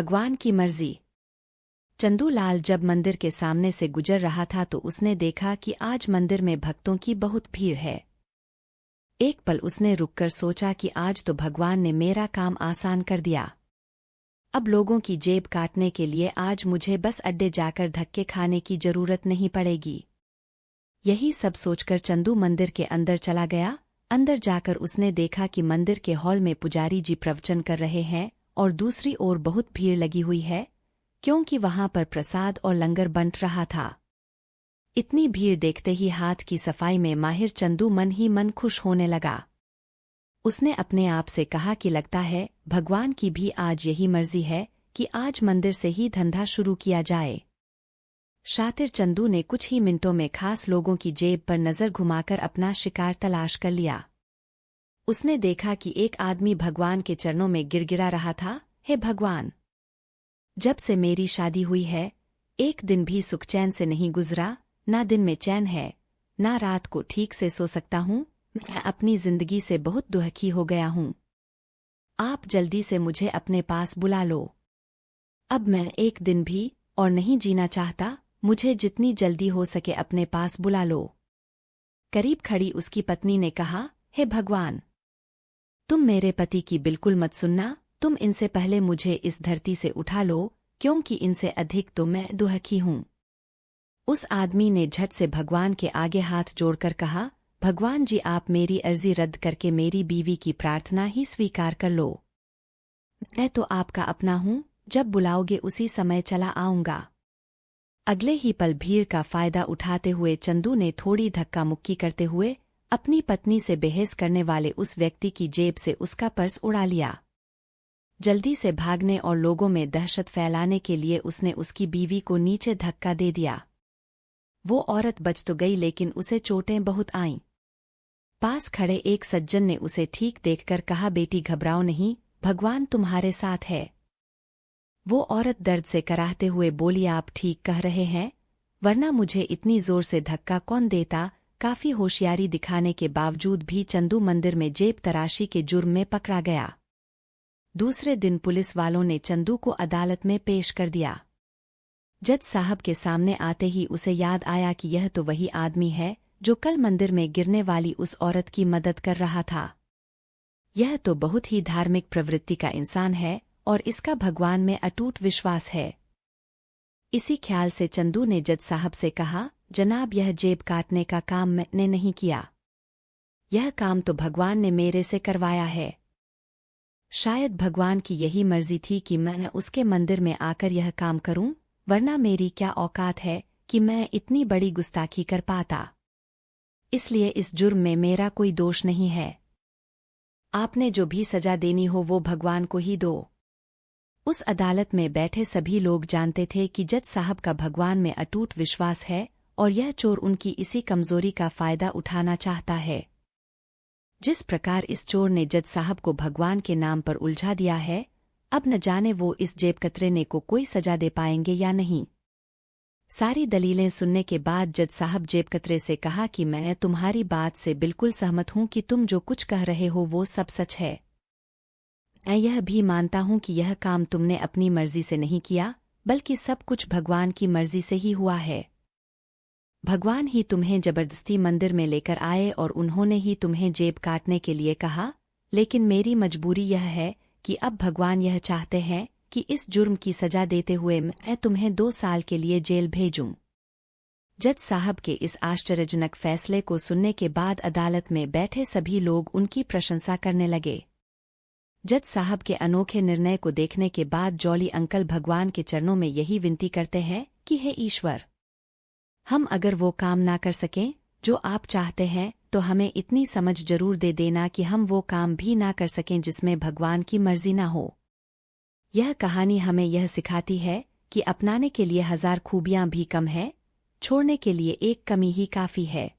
भगवान की मर्जी। चंदूलाल जब मंदिर के सामने से गुजर रहा था तो उसने देखा कि आज मंदिर में भक्तों की बहुत भीड़ है। एक पल उसने रुककर सोचा कि आज तो भगवान ने मेरा काम आसान कर दिया। अब लोगों की जेब काटने के लिए आज मुझे बस अड्डे जाकर धक्के खाने की जरूरत नहीं पड़ेगी। यही सब सोचकर चंदू मंदिर के अंदर चला गया। अंदर जाकर उसने देखा कि मंदिर के हॉल में पुजारी जी प्रवचन कर रहे हैं और दूसरी ओर बहुत भीड़ लगी हुई है, क्योंकि वहां पर प्रसाद और लंगर बंट रहा था। इतनी भीड़ देखते ही हाथ की सफाई में माहिर चंदू मन ही मन खुश होने लगा। उसने अपने आप से कहा कि लगता है भगवान की भी आज यही मर्जी है कि आज मंदिर से ही धंधा शुरू किया जाए। शातिर चंदू ने कुछ ही मिनटों में खास लोगों की जेब पर नजर घुमाकर अपना शिकार तलाश कर लिया। उसने देखा कि एक आदमी भगवान के चरणों में गिड़गिड़ा रहा था, हे भगवान, जब से मेरी शादी हुई है एक दिन भी सुख चैन से नहीं गुजरा, ना दिन में चैन है, ना रात को ठीक से सो सकता हूँ। मैं अपनी जिंदगी से बहुत दुखी हो गया हूँ। आप जल्दी से मुझे अपने पास बुला लो। अब मैं एक दिन भी और नहीं जीना चाहता। मुझे जितनी जल्दी हो सके अपने पास बुला लो। करीब खड़ी उसकी पत्नी ने कहा, हे भगवान, तुम मेरे पति की बिल्कुल मत सुनना। तुम इनसे पहले मुझे इस धरती से उठा लो, क्योंकि इनसे अधिक तो मैं दुखी हूँ। उस आदमी ने झट से भगवान के आगे हाथ जोड़कर कहा, भगवान जी, आप मेरी अर्जी रद्द करके मेरी बीवी की प्रार्थना ही स्वीकार कर लो। मैं तो आपका अपना हूँ, जब बुलाओगे उसी समय चला आऊंगा। अगले ही पल भीड़ का फायदा उठाते हुए चंदू ने थोड़ी धक्का मुक्की करते हुए अपनी पत्नी से बहस करने वाले उस व्यक्ति की जेब से उसका पर्स उड़ा लिया। जल्दी से भागने और लोगों में दहशत फैलाने के लिए उसने उसकी बीवी को नीचे धक्का दे दिया। वो औरत बच तो गई, लेकिन उसे चोटें बहुत आईं। पास खड़े एक सज्जन ने उसे ठीक देखकर कहा, बेटी घबराओ नहीं, भगवान तुम्हारे साथ है। वो औरत दर्द से कराहते हुए बोली, आप ठीक कह रहे हैं, वरना मुझे इतनी जोर से धक्का कौन देता। काफी होशियारी दिखाने के बावजूद भी चंदू मंदिर में जेब तराशी के जुर्म में पकड़ा गया। दूसरे दिन पुलिस वालों ने चंदू को अदालत में पेश कर दिया। जज साहब के सामने आते ही उसे याद आया कि यह तो वही आदमी है जो कल मंदिर में गिरने वाली उस औरत की मदद कर रहा था। यह तो बहुत ही धार्मिक प्रवृत्ति का इंसान है और इसका भगवान में अटूट विश्वास है। इसी ख्याल से चंदू ने जज साहब से कहा, जनाब, यह जेब काटने का काम मैंने नहीं किया। यह काम तो भगवान ने मेरे से करवाया है। शायद भगवान की यही मर्जी थी कि मैं उसके मंदिर में आकर यह काम करूं, वरना मेरी क्या औकात है कि मैं इतनी बड़ी गुस्ताखी कर पाता। इसलिए इस जुर्म में मेरा कोई दोष नहीं है। आपने जो भी सजा देनी हो वो भगवान को ही दो। उस अदालत में बैठे सभी लोग जानते थे कि जज साहब का भगवान में अटूट विश्वास है और यह चोर उनकी इसी कमजोरी का फायदा उठाना चाहता है। जिस प्रकार इस चोर ने जज साहब को भगवान के नाम पर उलझा दिया है, अब न जाने वो इस जेब कतरेने को कोई सजा दे पाएंगे या नहीं। सारी दलीलें सुनने के बाद जज साहब जेब कतरे से कहा कि मैं तुम्हारी बात से बिल्कुल सहमत हूं कि तुम जो कुछ कह रहे हो वो सब सच है। मैं यह भी मानता हूं कि यह काम तुमने अपनी मर्जी से नहीं किया, बल्कि सब कुछ भगवान की मर्जी से ही हुआ है। भगवान ही तुम्हें जबरदस्ती मंदिर में लेकर आए और उन्होंने ही तुम्हें जेब काटने के लिए कहा, लेकिन मेरी मजबूरी यह है कि अब भगवान यह चाहते हैं कि इस जुर्म की सजा देते हुए मैं तुम्हें 2 साल के लिए जेल भेजूं। जज साहब के इस आश्चर्यजनक फैसले को सुनने के बाद अदालत में बैठे सभी लोग उनकी प्रशंसा करने लगे। जज साहब के अनोखे निर्णय को देखने के बाद जॉली अंकल भगवान के चरणों में यही विनती करते हैं कि हे ईश्वर, हम अगर वो काम ना कर सकें जो आप चाहते हैं तो हमें इतनी समझ जरूर दे देना कि हम वो काम भी ना कर सकें जिसमें भगवान की मर्जी ना हो। यह कहानी हमें यह सिखाती है कि अपनाने के लिए 1000 खूबियां भी कम है, छोड़ने के लिए एक कमी ही काफी है।